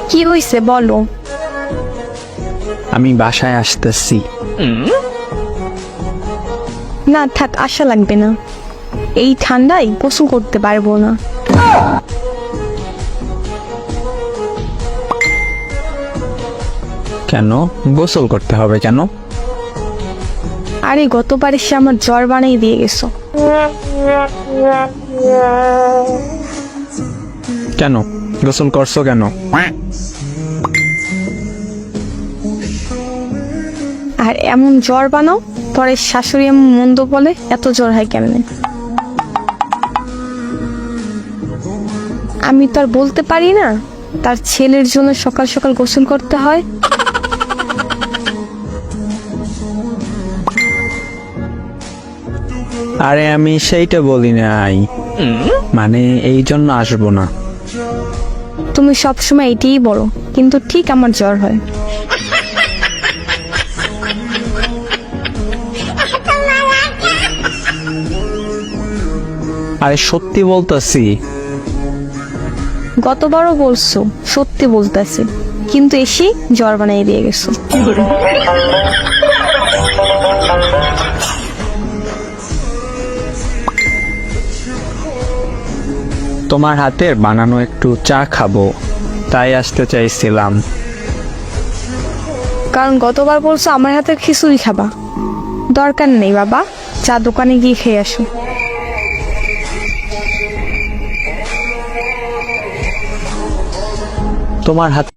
কি হইছে বলো। আমি বাসায় আসতেছি। না থাক, আশা লাগবে না। এই ঠান্ডায় গোসল করতে পারবো না। কেন গোসল করতে হবে কেন? আরে গতবার এসে আমার জ্বর বানিয়ে দিয়ে গেছো। কেন গোসল করছো কেন? আর এমন জ্বর বানাও, পরে শাশুড়ি এমন মন্দ বলে, এত জ্বর হয় কেমনে? আমি তো আর বলতে পারি না তার ছেলের জন্য সকাল সকাল গোসল করতে হয়। আরে আমি সেইটা বলি নাই, মানে এই জন্য আসবো না। তুমি সবসময় এটাই বলো, কিন্তু ঠিক আমার জ্বর হয়। আরে সত্যি বলতেছি। গতবারও বলছো সত্যি বলতেছি, কিন্তু এসে জ্বর বানিয়ে দিয়ে গেছো। তোমার হাতের বানানো একটু চা খাবো, তাই আসতে চাইছিলাম। কারণ গতবার বলছো আমার হাতের খিচুড়ি খাবা। দরকার নেই বাবা, চা দোকানে গিয়ে খেয়ে আসো। তোমার হাত